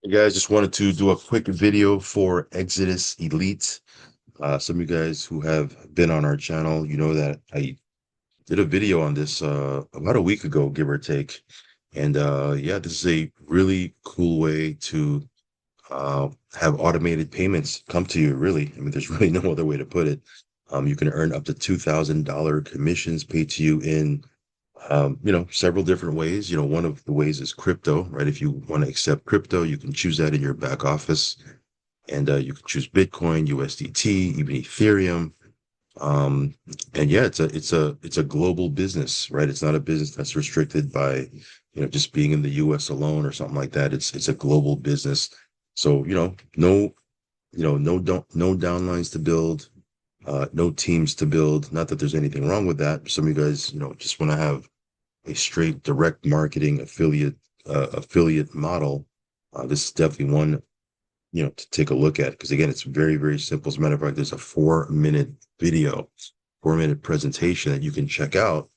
Hey guys, just wanted to do a quick video for Exodus Elite. Some of you guys who have been on our channel, you know that I did a video on this about a week ago, give or take. And yeah, this is a really cool way to have automated payments come to you, really. I mean, there's really no other way to put it. You can earn up to $2,000 commissions paid to you in several different ways. One of the ways is crypto, right? If you want to accept crypto, you can choose that in your back office, and you can choose Bitcoin, USDT, even Ethereum. Um, and yeah, it's a global business, right? It's not a business that's restricted by, just being in the US alone or something like that. It's a global business. So, no downlines to build, no teams to build. Not that there's anything wrong with that. Some of you guys, just want to have a straight direct marketing affiliate model. This is definitely one, to take a look at, because again, it's very, very simple. As a matter of fact, there's a 4-minute video, 4-minute presentation that you can check out.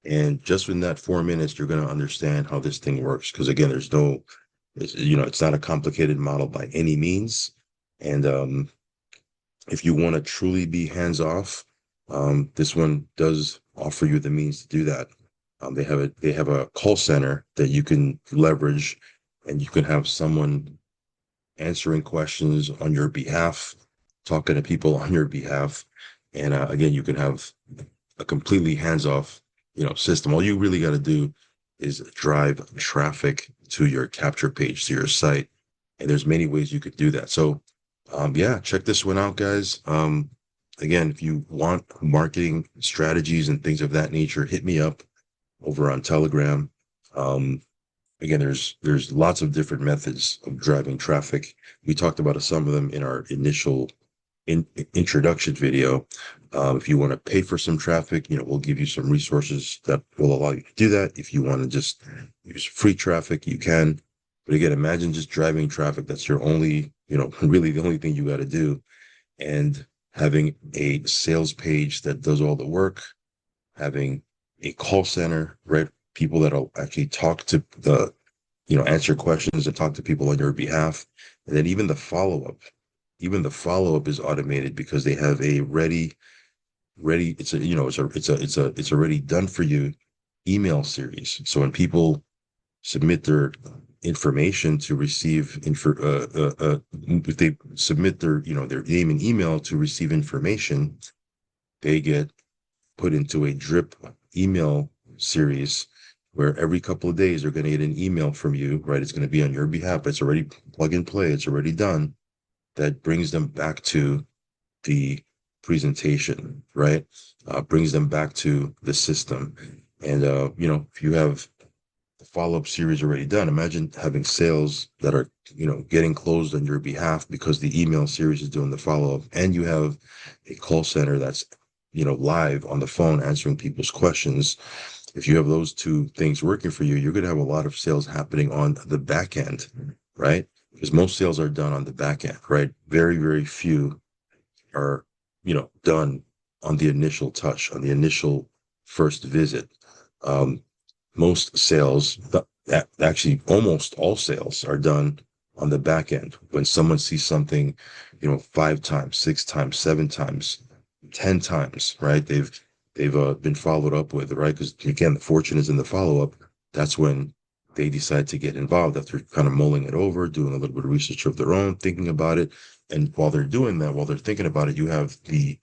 And just in that 4 minutes, you're going to understand how this thing works. Because again, it's not a complicated model by any means. And if you want to truly be hands off, this one does offer you the means to do that. They have a call center that you can leverage, and you can have someone answering questions on your behalf, talking to people on your behalf, and again, you can have a completely hands off, system. All you really got to do is drive traffic to your capture page, to your site, and there's many ways you could do that. So, yeah, check this one out, guys. Again, if you want marketing strategies and things of that nature, hit me up over on Telegram. Um, Again, there's lots of different methods of driving traffic. We talked about some of them in our initial introduction video. If you want to pay for some traffic, we'll give you some resources that will allow you to do that. If you want to just use free traffic, you can. But again, imagine just driving traffic. That's your only, really the only thing you got to do. And having a sales page that does all the work, having a call center, right? People that'll actually talk to answer questions and talk to people on your behalf. And then even the follow-up is automated because they have a ready, it's already done for you email series. So when people submit their information to receive if they submit their name and email to receive information, they get put into a drip email series where every couple of days they're going to get an email from you, right? It's going to be on your behalf. It's already plug and play. It's already done. That brings them back to the presentation, right? Brings them back to the system. And, if you have the follow-up series already done, imagine having sales that are, getting closed on your behalf because the email series is doing the follow-up, and you have a call center that's, live on the phone answering people's questions. If you have those two things working for you, you're going to have a lot of sales happening on the back end, right? Because most sales are done on the back end, right? Very, very few are, done on the initial touch, on the initial first visit. Um, Most sales, actually almost all sales are done on the back end. When someone sees something, 5 times, 6 times, 7 times, 10 times, right? They've been followed up with, right? Because again, the fortune is in the follow-up. That's when they decide to get involved after kind of mulling it over, doing a little bit of research of their own, thinking about it. And while they're doing that, while they're thinking about it, you have the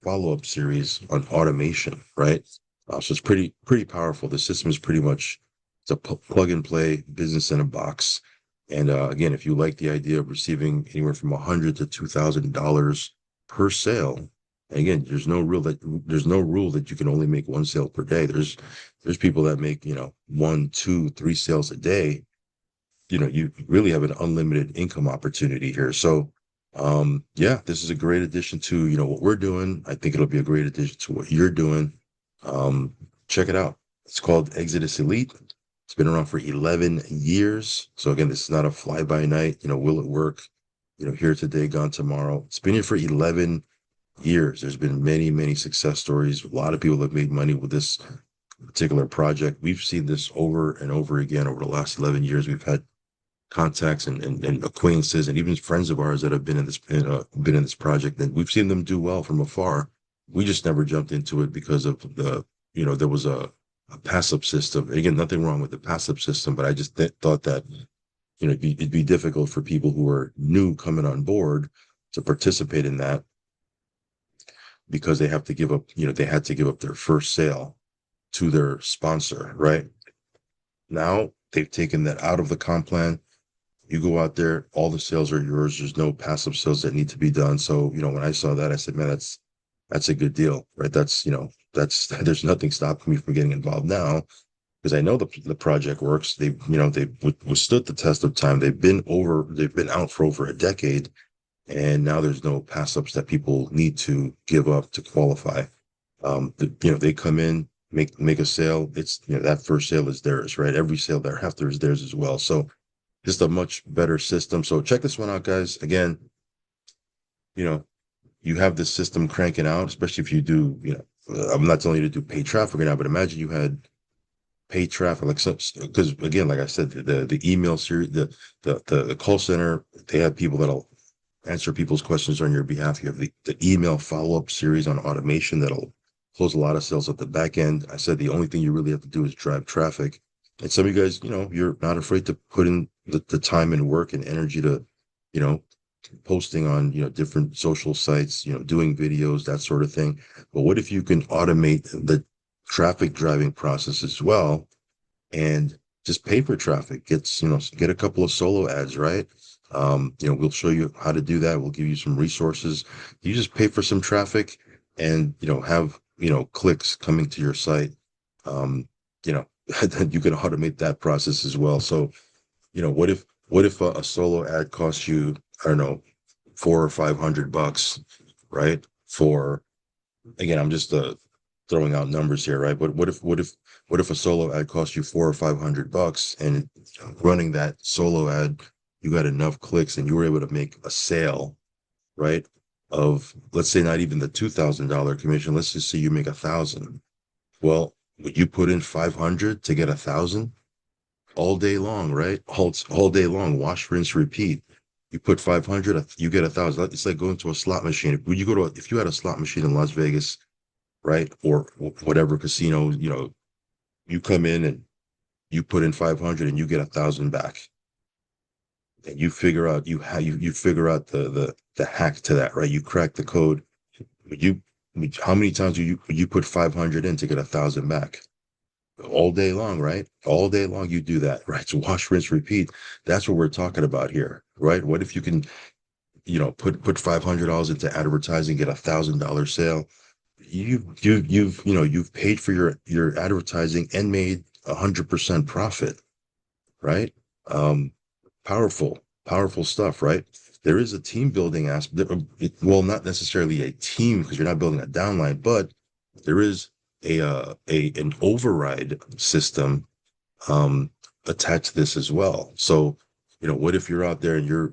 follow-up series on automation, right? So it's pretty powerful. The system is pretty much, it's a plug and play business in a box. And again, if you like the idea of receiving anywhere from $100 to $2,000 per sale, and again, there's no rule that you can only make one sale per day. There's people that make, 1, 2, 3 sales a day. You really have an unlimited income opportunity here. So yeah, this is a great addition to, what we're doing. I think it'll be a great addition to what you're doing. Um, Check it out. It's called Exodus Elite. It's been around for 11 years. So again, this is not a fly by night, will it work? Here today, gone tomorrow. It's been here for 11 years. There's been many, many success stories. A lot of people have made money with this particular project. We've seen this over and over again over the last 11 years. We've had contacts and acquaintances and even friends of ours that have been in this project, and we've seen them do well from afar. We just never jumped into it because of there was a passive system. Again, nothing wrong with the passive system, but I just thought that it'd be difficult for people who are new coming on board to participate in that because they have to give up, they had to give up their first sale to their sponsor, right? Now they've taken that out of the comp plan. You go out there, all the sales are yours. There's no passive sales that need to be done. So, when I saw that, I said, man, that's a good deal, right? There's nothing stopping me from getting involved now because I know the project works. They've withstood the test of time. They've been out for over a decade, and now there's no pass ups that people need to give up to qualify. They come in, make a sale. It's that first sale is theirs, right? Every sale thereafter is theirs as well. So just a much better system. So check this one out, guys. Again, you know, you have this system cranking out, especially if you do, I'm not telling you to do paid traffic right now, but imagine you had paid traffic, like some, because again, like I said, the email series, the call center, they have people that'll answer people's questions on your behalf. You have the email follow-up series on automation that'll close a lot of sales at the back end. I said the only thing you really have to do is drive traffic. And some of you guys, you're not afraid to put in the time and work and energy to, you know, posting on, different social sites, doing videos, that sort of thing. But what if you can automate the traffic driving process as well and just pay for traffic? Get a couple of solo ads, right? We'll show you how to do that. We'll give you some resources. You just pay for some traffic and, have, clicks coming to your site. You know, you can automate that process as well. So, what if a solo ad costs you, I don't know, $400 or $500, right? For, again, I'm just throwing out numbers here, right? But what if a solo ad costs you $400 or $500, and running that solo ad, you got enough clicks and you were able to make a sale, right? Of, let's say, not even the $2,000 commission. Let's just say you make 1,000. Well, would you put in 500 to get 1,000 all day long, right? All day long, wash, rinse, repeat. You put 500, you get 1,000. It's like going to a slot machine. If you had a slot machine in Las Vegas, right, or whatever casino, you come in and you put in 500 and you get 1,000 back, and you figure out you figure out the hack to that, right? You crack the code. You How many times you put 500 in to get 1,000 back? All day long, right? All day long you do that, right? So wash, rinse, repeat. That's what we're talking about here, right? What if you can, put $500 into advertising, get $1,000 sale? You've paid for your advertising and made 100% profit, right? Um, powerful stuff, right? There is a team building aspect. Well, not necessarily a team because you're not building a downline, but there is an override system attached to this as well. So, what if you're out there and you're,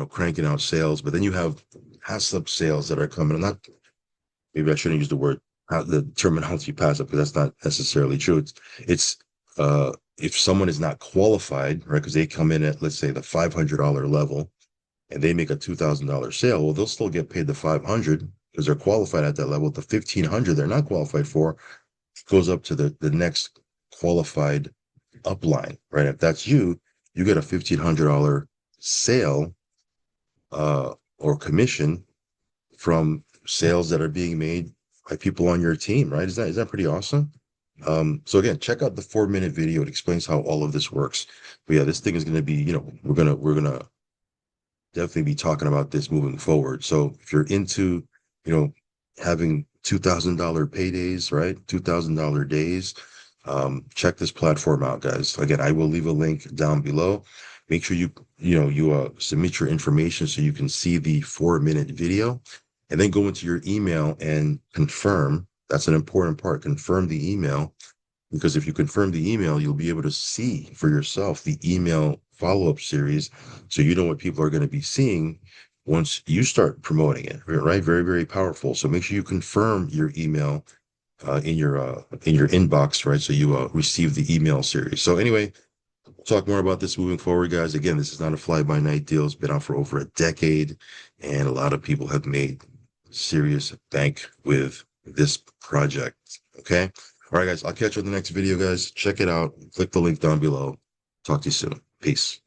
cranking out sales, but then you have passive sales that are coming. Not Maybe I shouldn't use the terminology passive because that's not necessarily true. It's if someone is not qualified, right? Because they come in at, let's say, the $500 level and they make a $2,000 sale. Well, they'll still get paid the 500 because they're qualified at that level. The 1,500 they're not qualified for goes up to the next qualified upline, right? If that's you, you get a $1,500 sale or commission from sales that are being made by people on your team, right? Is that pretty awesome? So again, check out the 4-minute video. It explains how all of this works. But yeah, this thing is going to be, we're gonna definitely be talking about this moving forward. So if you're into, having $2,000 paydays, right? $2,000 days, check this platform out, guys. Again, I will leave a link down below. Make sure you submit your information so you can see the 4-minute video, and then go into your email and confirm. That's an important part. Confirm the email, because if you confirm the email, you'll be able to see for yourself the email follow-up series, so you know what people are going to be seeing once you start promoting it, right? Very, very powerful. So make sure you confirm your email in your inbox, right? So you receive the email series. So anyway, talk more about this moving forward, guys. Again, this is not a fly-by-night deal. It's been out for over a decade, and a lot of people have made serious bank with this project. Okay. All right, guys. I'll catch you in the next video, guys. Check it out. Click the link down below. Talk to you soon. Peace.